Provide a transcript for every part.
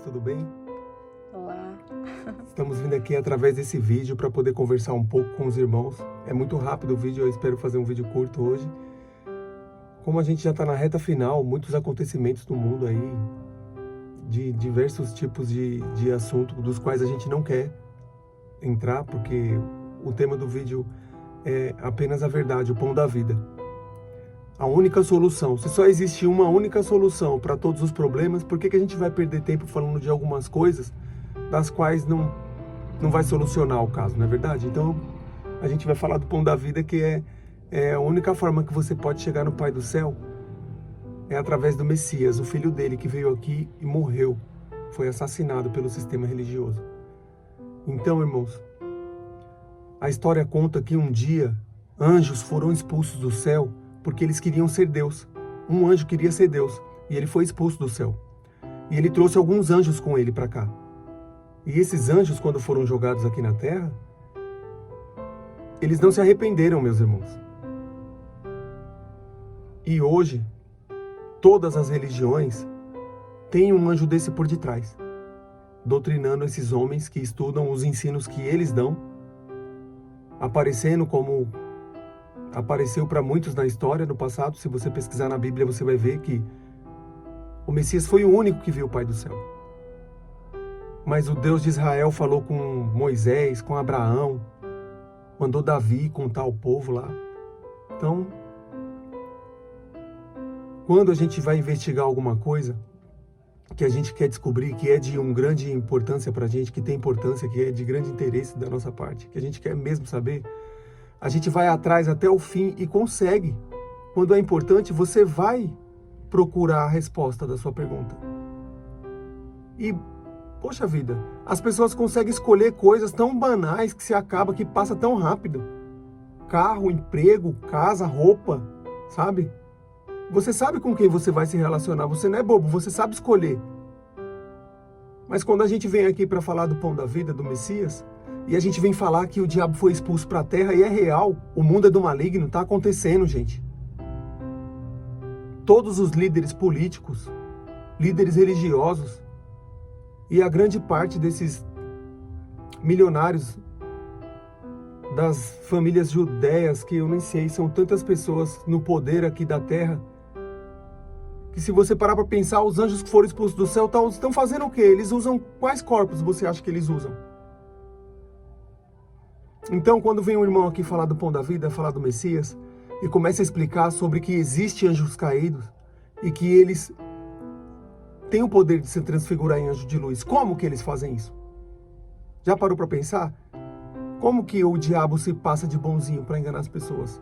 tudo bem? Olá. Estamos vindo aqui através desse vídeo para poder conversar um pouco com os irmãos. É muito rápido o vídeo, eu espero fazer um vídeo curto hoje. Como a gente já está na reta final, muitos acontecimentos no mundo aí, de diversos tipos de assunto, dos quais a gente não quer entrar, porque o tema do vídeo é apenas a verdade, o pão da vida. A única solução. Se só existe uma única solução para todos os problemas, por que a gente vai perder tempo falando de algumas coisas das quais não vai solucionar o caso, não é verdade? Então, a gente vai falar do pão da vida, que é a única forma que você pode chegar no Pai do Céu, é através do Messias, o filho dele que veio aqui e morreu, foi assassinado pelo sistema religioso. Então, irmãos, a história conta que um dia anjos foram expulsos do céu porque eles queriam ser Deus. Um anjo queria ser Deus e ele foi expulso do céu. E ele trouxe alguns anjos com ele para cá. E esses anjos, quando foram jogados aqui na terra, eles não se arrependeram, meus irmãos. E hoje, todas as religiões têm um anjo desse por detrás, doutrinando esses homens que estudam os ensinos que eles dão, aparecendo como apareceu para muitos na história, no passado. Se você pesquisar na Bíblia, você vai ver que o Messias foi o único que viu o Pai do Céu. Mas o Deus de Israel falou com Moisés, com Abraão, mandou Davi contar ao povo lá. Então, quando a gente vai investigar alguma coisa que a gente quer descobrir, que é de uma grande importância para a gente, que tem importância, que é de grande interesse da nossa parte, que a gente quer mesmo saber, a gente vai atrás até o fim e consegue. Quando é importante, você vai procurar a resposta da sua pergunta. E, poxa vida, as pessoas conseguem escolher coisas tão banais que se acaba, que passa tão rápido. Carro, emprego, casa, roupa, sabe? Você sabe com quem você vai se relacionar, você não é bobo, você sabe escolher. Mas quando a gente vem aqui para falar do pão da vida, do Messias, e a gente vem falar que o diabo foi expulso para a terra, e é real, o mundo é do maligno, está acontecendo, gente. Todos os líderes políticos, líderes religiosos, e a grande parte desses milionários das famílias judeias, que eu nem sei, são tantas pessoas no poder aqui da terra, que se você parar para pensar, os anjos que foram expulsos do céu estão fazendo o quê? Eles usam quais corpos você acha que eles usam? Então, quando vem um irmão aqui falar do pão da vida, falar do Messias, e começa a explicar sobre que existe anjos caídos e que eles têm o poder de se transfigurar em anjo de luz, como que eles fazem isso? Já parou para pensar? Como que o diabo se passa de bonzinho para enganar as pessoas?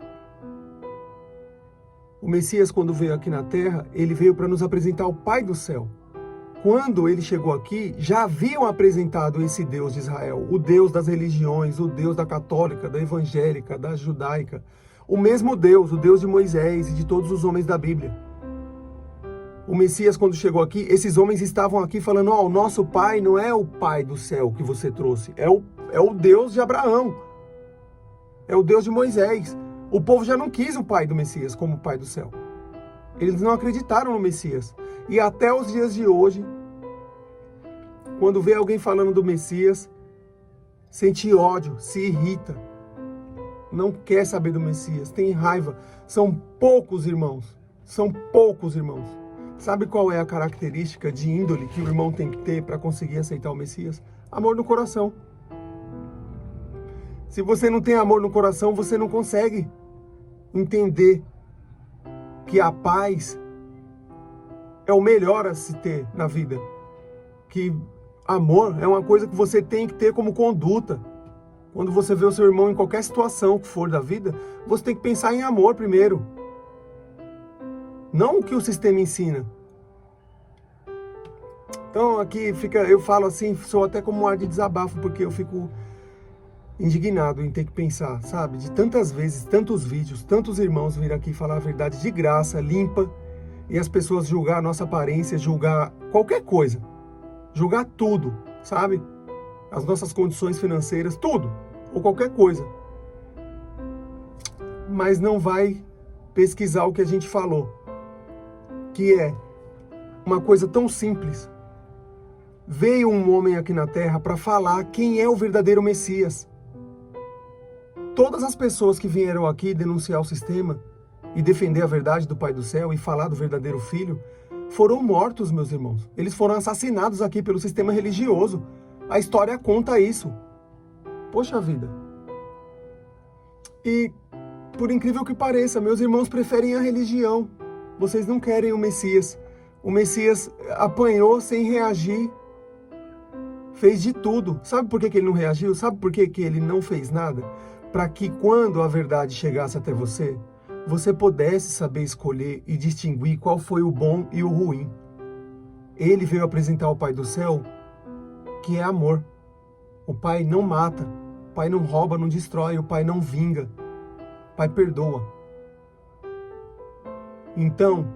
O Messias, quando veio aqui na terra, ele veio para nos apresentar o Pai do Céu. Quando ele chegou aqui, já haviam apresentado esse Deus de Israel, o Deus das religiões, o Deus da católica, da evangélica, da judaica. O mesmo Deus, o Deus de Moisés e de todos os homens da Bíblia. O Messias, quando chegou aqui, esses homens estavam aqui falando, o nosso pai não é o Pai do céu que você trouxe, é o Deus de Abraão, é o Deus de Moisés. O povo já não quis o pai do Messias como o Pai do céu. Eles não acreditaram no Messias. E até os dias de hoje, quando vê alguém falando do Messias, sente ódio, se irrita, não quer saber do Messias, tem raiva. São poucos irmãos, são poucos irmãos. Sabe qual é a característica de índole que o irmão tem que ter para conseguir aceitar o Messias? Amor no coração. Se você não tem amor no coração, você não consegue entender que a paz é o melhor a se ter na vida. Que amor é uma coisa que você tem que ter como conduta. Quando você vê o seu irmão em qualquer situação que for da vida, você tem que pensar em amor primeiro. Não o que o sistema ensina. Então aqui eu falo assim, sou até como um ar de desabafo, porque eu fico indignado em ter que pensar, sabe? De tantas vezes, tantos vídeos, tantos irmãos vir aqui falar a verdade de graça, limpa, e as pessoas julgar a nossa aparência, julgar qualquer coisa, julgar tudo, sabe? As nossas condições financeiras, tudo, ou qualquer coisa. Mas não vai pesquisar o que a gente falou, que é uma coisa tão simples, Veio um homem aqui na Terra para falar quem é o verdadeiro Messias. Todas as pessoas que vieram aqui denunciar o sistema e defender a verdade do Pai do Céu e falar do verdadeiro Filho, foram mortos, meus irmãos. Eles foram assassinados aqui pelo sistema religioso. A história conta isso. Poxa vida. E, por incrível que pareça, meus irmãos preferem a religião. Vocês não querem o Messias. O Messias apanhou sem reagir. Fez de tudo. Sabe por que ele não reagiu? Sabe por que ele não fez nada? Para que quando a verdade chegasse até você, você pudesse saber escolher e distinguir qual foi o bom e o ruim. Ele veio apresentar ao Pai do Céu, que é amor. O Pai não mata, o Pai não rouba, não destrói, o Pai não vinga, o Pai perdoa. Então,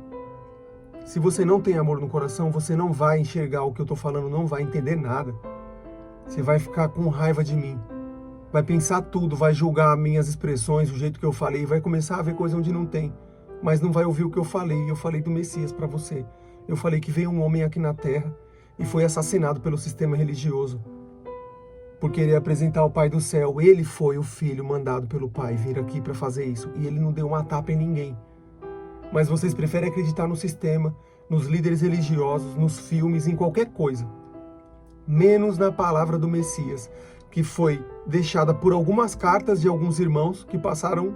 se você não tem amor no coração, você não vai enxergar o que eu estou falando, não vai entender nada. Você vai ficar com raiva de mim. Vai pensar tudo, vai julgar minhas expressões, o jeito que eu falei, vai começar a ver coisa onde não tem. Mas não vai ouvir o que eu falei. Eu falei do Messias para você. Eu falei que veio um homem aqui na Terra e foi assassinado pelo sistema religioso por querer apresentar o Pai do Céu. Ele foi o Filho mandado pelo Pai vir aqui para fazer isso. E ele não deu uma tapa em ninguém. Mas vocês preferem acreditar no sistema, nos líderes religiosos, nos filmes, em qualquer coisa. Menos na palavra do Messias, que foi deixada por algumas cartas de alguns irmãos que passaram,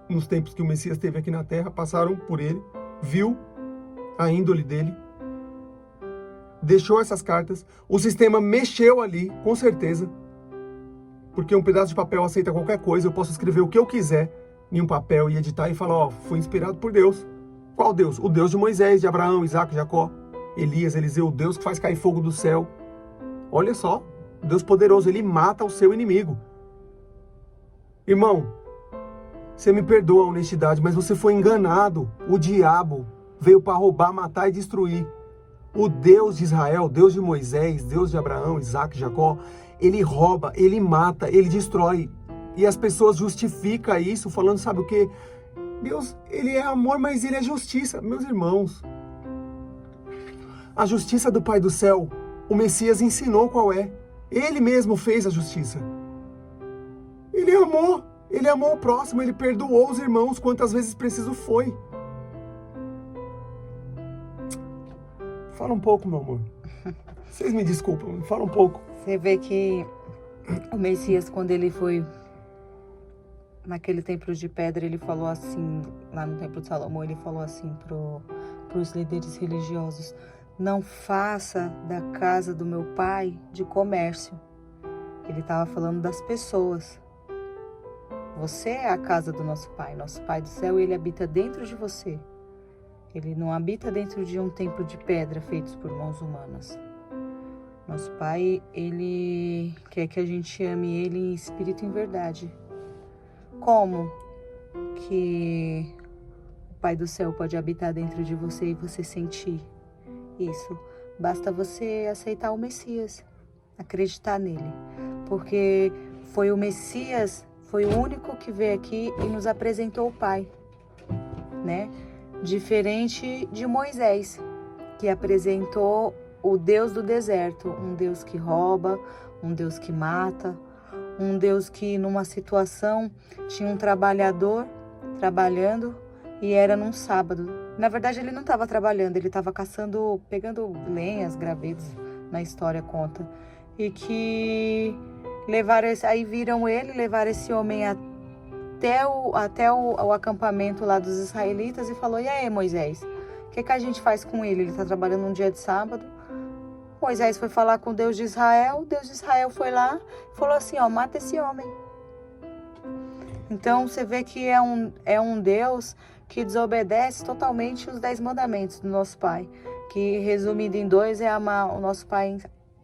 nos tempos que o Messias esteve aqui na Terra, passaram por ele, viu a índole dele, deixou essas cartas, o sistema mexeu ali, com certeza, porque um pedaço de papel aceita qualquer coisa, eu posso escrever o que eu quiser em um papel e editar e falar, ó, fui inspirado por Deus. Qual Deus? O Deus de Moisés, de Abraão, Isaac, Jacó, Elias, Eliseu, o Deus que faz cair fogo do céu. Olha só, Deus poderoso, ele mata o seu inimigo. Irmão, você me perdoa a honestidade, mas você foi enganado. O diabo veio para roubar, matar e destruir. O Deus de Israel, Deus de Moisés, Deus de Abraão, Isaac, Jacó, ele rouba, ele mata, ele destrói. E as pessoas justificam isso falando, sabe o quê? Deus, ele é amor, mas ele é justiça. Meus irmãos, a justiça do Pai do Céu, o Messias ensinou qual é. Ele mesmo fez a justiça. Ele amou o próximo, ele perdoou os irmãos quantas vezes preciso foi. Fala um pouco, meu amor. Vocês me desculpam, fala um pouco. Você vê que o Messias, quando ele foi naquele templo de pedra, ele falou assim, lá no templo de Salomão, ele falou assim para os líderes religiosos: não faça da casa do meu pai de comércio. Ele estava falando das pessoas. Você é a casa do nosso pai. Nosso Pai do Céu, ele habita dentro de você. Ele não habita dentro de um templo de pedra feitos por mãos humanas. Nosso Pai, ele quer que a gente ame ele em espírito e em verdade. Como que o Pai do Céu pode habitar dentro de você e você sentir isso? Basta você aceitar o Messias, acreditar nele. Porque foi o Messias, foi o único que veio aqui e nos apresentou o Pai, né? Diferente de Moisés, que apresentou o Deus do deserto, um Deus que rouba, um Deus que mata, um Deus que numa situação tinha um trabalhador trabalhando e era num sábado. Na verdade ele não estava trabalhando, ele estava caçando, pegando lenhas, gravetos, na história conta. E que aí viram ele, levaram esse homem até o acampamento lá dos israelitas e falou: e aí, Moisés, o que a gente faz com ele? Ele está trabalhando um dia de sábado. Moisés foi falar com o Deus de Israel foi lá e falou assim: ó, mata esse homem. Então você vê que é um Deus que desobedece totalmente os 10 mandamentos do nosso Pai, que resumido em 2 é amar o nosso Pai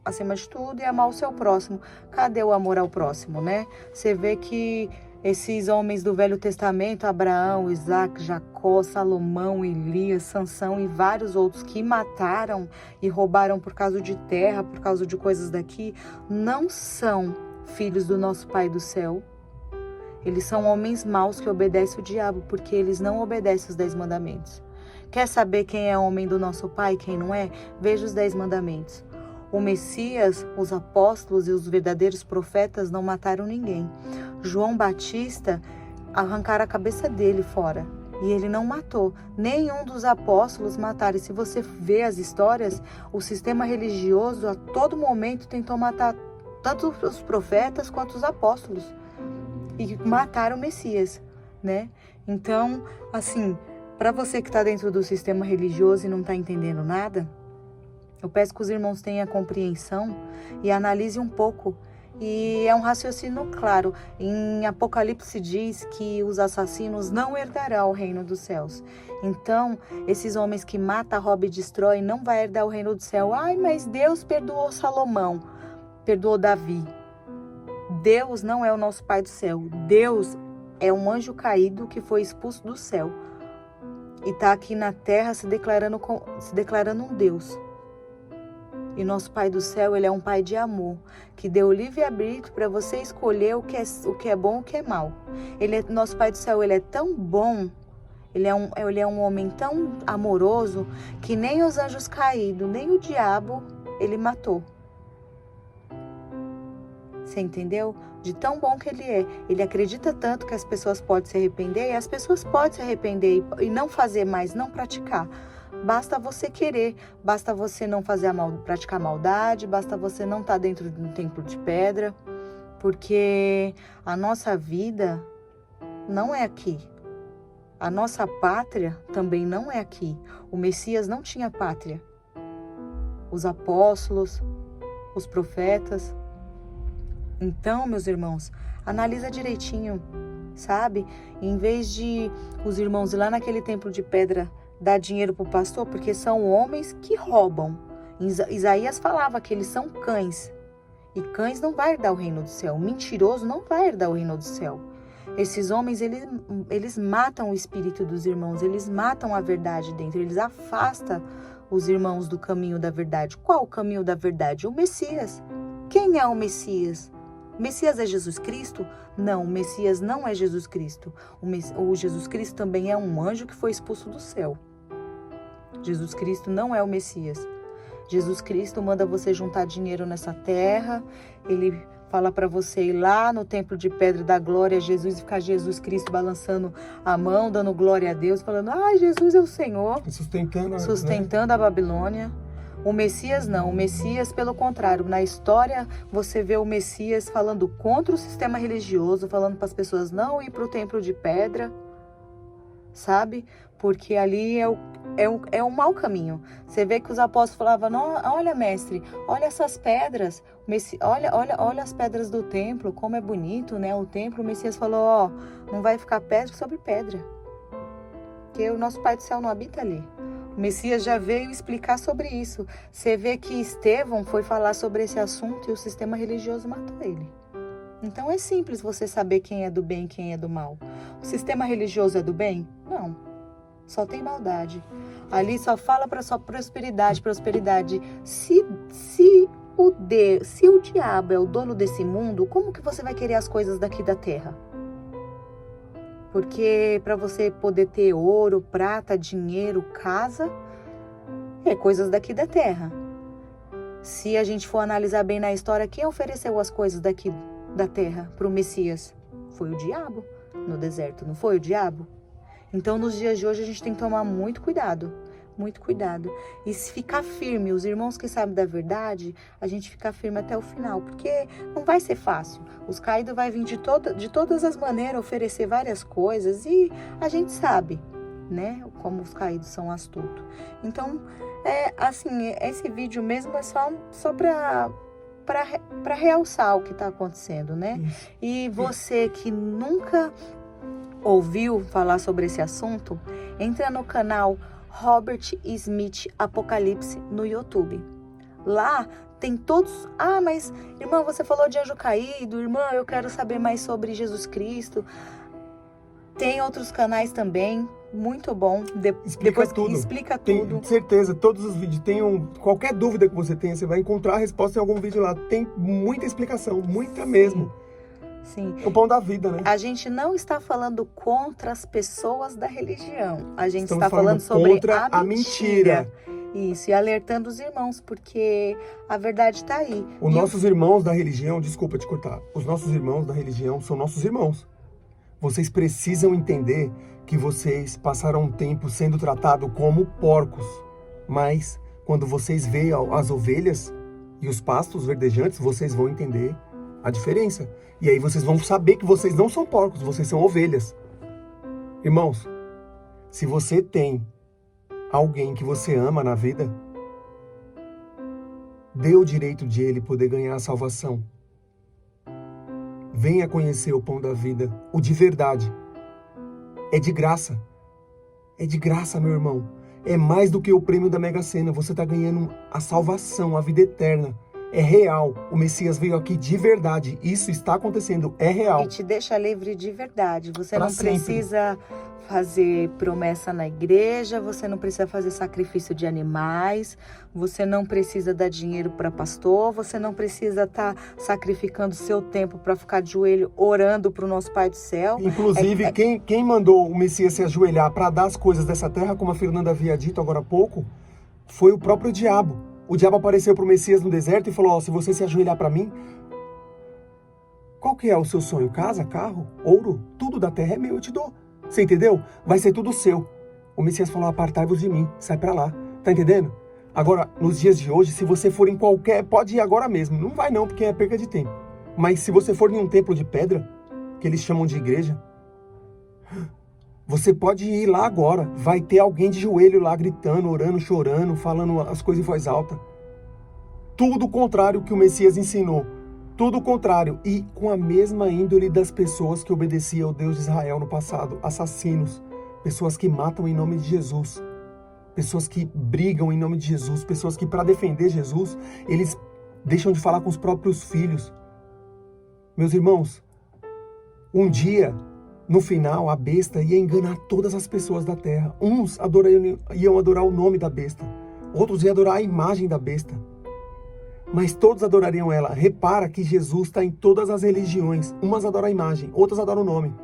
acima de tudo e amar o seu próximo. Cadê o amor ao próximo, né? Você vê que esses homens do Velho Testamento, Abraão, Isaac, Jacó, Salomão, Elias, Sansão e vários outros que mataram e roubaram por causa de terra, por causa de coisas daqui, não são filhos do nosso Pai do Céu. Eles são homens maus que obedecem o diabo, porque eles não obedecem os 10 mandamentos. Quer saber quem é homem do nosso Pai e quem não é? Veja os 10 mandamentos. O Messias, os apóstolos e os verdadeiros profetas não mataram ninguém. João Batista arrancaram a cabeça dele fora. E ele não matou. Nenhum dos apóstolos mataram. E se você vê as histórias, o sistema religioso a todo momento tentou matar tanto os profetas quanto os apóstolos. E mataram o Messias, né? Então, assim, para você que está dentro do sistema religioso e não está entendendo nada, eu peço que os irmãos tenham compreensão e analise um pouco. E é um raciocínio claro. Em Apocalipse diz que os assassinos não herdarão o reino dos céus. Então, esses homens que matam, roubam e destroem não vai herdar o reino do céu. Ai, mas Deus perdoou Salomão, perdoou Davi. Deus não é o nosso Pai do céu. Deus é um anjo caído que foi expulso do céu. E está aqui na terra se declarando um Deus. E nosso Pai do céu, ele é um Pai de amor, que deu livre-arbítrio para você escolher o que é bom e o que é mal. Nosso Pai do céu, ele é tão bom, ele é um homem tão amoroso, que nem os anjos caídos, nem o diabo, ele matou. Você entendeu? De tão bom que ele é. Ele acredita tanto que as pessoas podem se arrepender, e as pessoas podem se arrepender e não fazer mais, não praticar. Basta você querer, basta você não praticar maldade, basta você não estar dentro de um templo de pedra, porque a nossa vida não é aqui. A nossa pátria também não é aqui. O Messias não tinha pátria. Os apóstolos, os profetas. Então, meus irmãos, analisa direitinho, sabe? Em vez de os irmãos ir lá naquele templo de pedra dar dinheiro para o pastor, porque são homens que roubam. Isaías falava que eles são cães. E cães não vai herdar o reino do céu. O mentiroso não vai herdar o reino do céu. Esses homens, eles matam o espírito dos irmãos. Eles matam a verdade dentro. Eles afastam os irmãos do caminho da verdade. Qual o caminho da verdade? O Messias. Quem é o Messias? O Messias é Jesus Cristo? Não, o Messias não é Jesus Cristo. O Jesus Cristo também é um anjo que foi expulso do céu. Jesus Cristo não é o Messias. Jesus Cristo manda você juntar dinheiro nessa terra. Ele fala para você ir lá no templo de pedra da glória a Jesus e ficar Jesus Cristo balançando a mão, dando glória a Deus, falando, Jesus é o Senhor. Sustentando a Babilônia. O Messias não, o Messias pelo contrário, na história você vê o Messias falando contra o sistema religioso, falando para as pessoas não ir para o templo de pedra, sabe? Porque ali é um mau caminho. Você vê que os apóstolos falavam, não, olha mestre, olha essas pedras, olha as pedras do templo, como é bonito, né? O templo, o Messias falou, não vai ficar pedra sobre pedra, porque o nosso Pai do céu não habita ali. O Messias já veio explicar sobre isso. Você vê que Estevão foi falar sobre esse assunto e o sistema religioso matou ele. Então é simples você saber quem é do bem e quem é do mal. O sistema religioso é do bem? Não. Só tem maldade. Ali só fala para sua prosperidade. Se o diabo é o dono desse mundo, como que você vai querer as coisas daqui da terra? Porque para você poder ter ouro, prata, dinheiro, casa, é coisas daqui da terra. Se a gente for analisar bem na história, quem ofereceu as coisas daqui da terra para o Messias? Foi o diabo no deserto, não foi o diabo? Então, nos dias de hoje, a gente tem que tomar muito cuidado. Muito cuidado. E se ficar firme, os irmãos que sabem da verdade, a gente ficar firme até o final. Porque não vai ser fácil. Os caídos vão vir de todas as maneiras oferecer várias coisas. E a gente sabe, né? Como os caídos são astutos. Então, esse vídeo mesmo é só para realçar o que está acontecendo, né? E você que nunca ouviu falar sobre esse assunto, entra no canal Robert Smith Apocalipse no YouTube. Lá tem todos... mas irmã, você falou de anjo caído. Irmã, eu quero saber mais sobre Jesus Cristo. Tem outros canais também, muito bom. Depois tudo. Explica tudo. Tem certeza, todos os vídeos. Qualquer dúvida que você tenha, você vai encontrar a resposta em algum vídeo lá. Tem muita explicação, muita mesmo. Sim. O pão da vida, né? A gente não está falando contra as pessoas da religião. A gente Estamos está falando sobre contra a mentira. Isso, e alertando os irmãos, porque a verdade está aí. Os nossos irmãos da religião, desculpa te cortar, os nossos irmãos da religião são nossos irmãos. Vocês precisam entender que vocês passaram um tempo sendo tratados como porcos. Mas, quando vocês veem as ovelhas e os pastos verdejantes, vocês vão entender a diferença. E aí vocês vão saber que vocês não são porcos, vocês são ovelhas. Irmãos, se você tem alguém que você ama na vida, dê o direito de ele poder ganhar a salvação. Venha conhecer o pão da vida, o de verdade. É de graça. É de graça, meu irmão. É mais do que o prêmio da Mega Sena. Você está ganhando a salvação, a vida eterna. É real. O Messias veio aqui de verdade. Isso está acontecendo. É real. E te deixa livre de verdade. Você Pra não precisa fazer promessa na igreja, você não precisa fazer sacrifício de animais, você não precisa dar dinheiro para pastor, você não precisa estar sacrificando seu tempo para ficar de joelho orando para o nosso Pai do Céu. Inclusive, quem mandou o Messias se ajoelhar para dar as coisas dessa terra, como a Fernanda havia dito agora há pouco, foi o próprio diabo. O diabo apareceu para o Messias no deserto e falou, se você se ajoelhar para mim, qual que é o seu sonho? Casa, carro, ouro? Tudo da terra é meu, eu te dou. Você entendeu? Vai ser tudo seu. O Messias falou, apartai-vos de mim, sai pra lá. Tá entendendo? Agora, nos dias de hoje, se você for em qualquer... Pode ir agora mesmo. Não vai não, porque é perca de tempo. Mas se você for em um templo de pedra, que eles chamam de igreja, você pode ir lá agora. Vai ter alguém de joelho lá, gritando, orando, chorando, falando as coisas em voz alta. Tudo o contrário que o Messias ensinou. Tudo o contrário, e com a mesma índole das pessoas que obedeciam ao Deus de Israel no passado. Assassinos, pessoas que matam em nome de Jesus, pessoas que brigam em nome de Jesus, pessoas que para defender Jesus, eles deixam de falar com os próprios filhos. Meus irmãos, um dia, no final, a besta ia enganar todas as pessoas da terra. Uns iam adorar o nome da besta, outros iam adorar a imagem da besta. Mas todos adorariam ela. Repara que Jesus está em todas as religiões. Umas adoram a imagem, outras adoram o nome.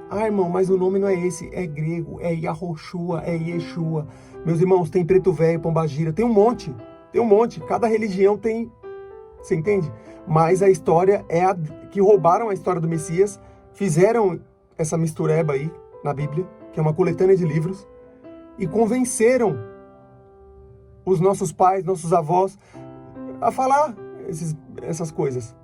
Ah, irmão, mas o nome não é esse. É grego, é Yahoshua, é Yeshua. Meus irmãos, tem Preto Velho, Pombagira, tem um monte. Tem um monte. Cada religião tem... Você entende? Mas a história é a que roubaram a história do Messias, fizeram essa mistureba aí na Bíblia, que é uma coletânea de livros, e convenceram os nossos pais, nossos avós, a falar essas coisas,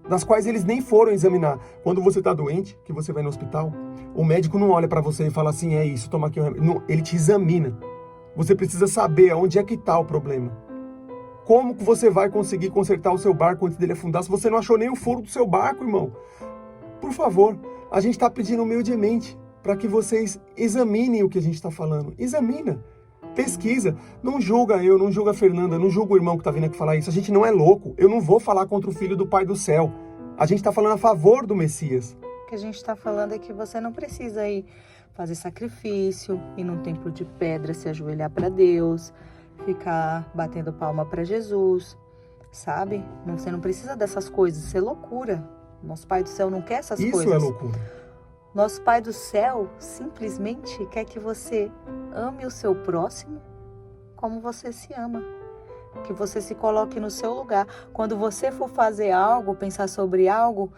das quais eles nem foram examinar. Quando você está doente, que você vai no hospital, o médico não olha para você e fala assim, é isso, toma aqui o remédio. Não, ele te examina. Você precisa saber onde é que está o problema. Como que você vai conseguir consertar o seu barco antes dele afundar se você não achou nem o furo do seu barco, irmão? Por favor, a gente está pedindo humildemente para que vocês examinem o que a gente está falando. Examina. Pesquisa, não julga eu, não julga a Fernanda, não julga o irmão que está vindo aqui falar isso. A gente não é louco, eu não vou falar contra o Filho do Pai do Céu. A gente está falando a favor do Messias. O que a gente está falando é que você não precisa ir fazer sacrifício, ir num templo de pedra, se ajoelhar para Deus, ficar batendo palma para Jesus, sabe? Você não precisa dessas coisas, isso é loucura. Nosso Pai do Céu não quer essas coisas. Isso é loucura. Nosso Pai do Céu simplesmente quer que você ame o seu próximo como você se ama. Que você se coloque no seu lugar. Quando você for fazer algo, pensar sobre algo,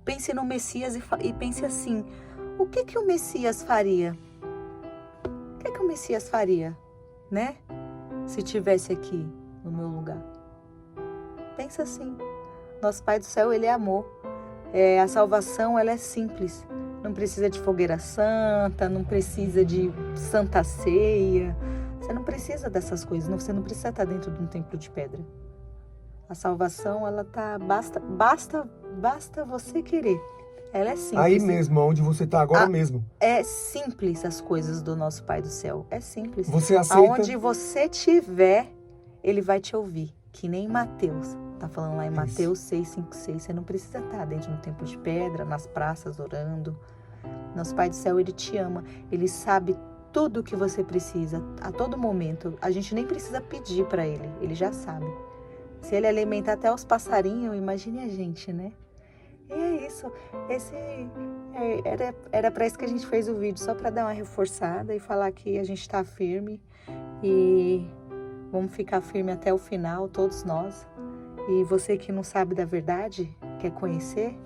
pense no Messias e pense assim, o que que o Messias faria? O que que o Messias faria, né? Se estivesse aqui no meu lugar. Pensa assim. Nosso Pai do Céu, Ele é amor. A salvação, ela é simples. Não precisa de fogueira santa, não precisa de santa ceia. Você não precisa dessas coisas, você não precisa estar dentro de um templo de pedra. A salvação, ela tá, basta você querer. Ela é simples. Aí mesmo, onde você está agora mesmo. É simples as coisas do nosso Pai do Céu. É simples. Você aceita? Aonde você estiver, Ele vai te ouvir. Que nem Mateus. Tá falando lá em Mateus 6:5-6. Você não precisa estar dentro do templo de pedra, nas praças, orando. Nosso Pai do Céu, Ele te ama. Ele sabe tudo o que você precisa, a todo momento. A gente nem precisa pedir para Ele. Ele já sabe. Se Ele alimentar até os passarinhos, imagine a gente, né? E é isso. Era para isso que a gente fez o vídeo. Só para dar uma reforçada e falar que a gente está firme. E Vamos ficar firme até o final, todos nós. E você que não sabe da verdade, quer conhecer,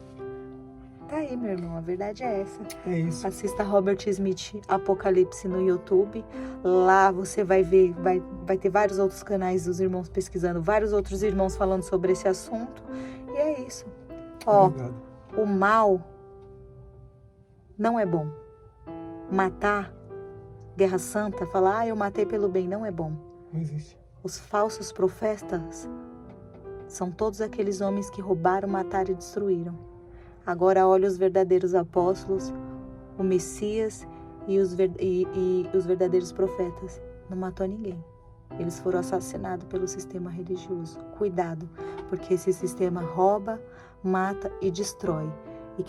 tá aí, meu irmão, a verdade é essa. É isso. Assista Robert Smith Apocalipse no YouTube. Lá você vai ver, vai ter vários outros canais dos irmãos pesquisando, vários outros irmãos falando sobre esse assunto. E é isso. Ó, Obrigado. o mal não é bom. Matar, guerra santa, falar, eu matei pelo bem, não é bom. Não existe. Os falsos profetas são todos aqueles homens que roubaram, mataram e destruíram. Agora olha os verdadeiros apóstolos, o Messias e os verdadeiros profetas. Não matou ninguém. Eles foram assassinados pelo sistema religioso. Cuidado, porque esse sistema rouba, mata e destrói. E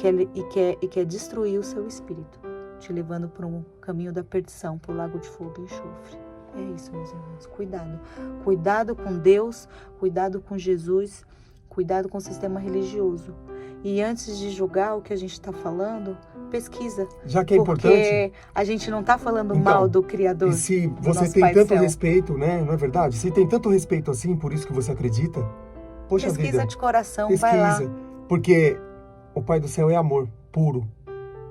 quer destruir o seu espírito, te levando para um caminho da perdição, para o lago de fogo e enxofre. É isso, meus irmãos. Cuidado. Cuidado com Deus, cuidado com Jesus, cuidado com o sistema religioso. E antes de julgar o que a gente está falando, pesquisa. Já que é porque importante. a gente não está falando Então, mal do Criador. E se do você nosso tem Pai do tanto céu. respeito, né? Não é verdade? Se tem tanto respeito assim, por isso que você acredita, poxa Pesquisa vida, de coração, vai lá. pesquisa. Porque o Pai do Céu é amor puro.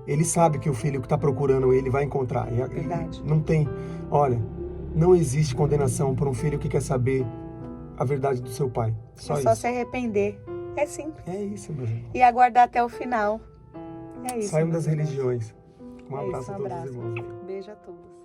Ele sabe que o filho que está procurando ele vai encontrar. Verdade. Não tem. Olha, não existe condenação por um filho que quer saber a verdade do seu pai. Só É isso. só se arrepender. É simples. É isso, meu irmão. E aguardar até o final. É isso. Saiam meus das irmãos. religiões. Um É abraço isso, a um todos os abraço. irmãos. Beijo a todos.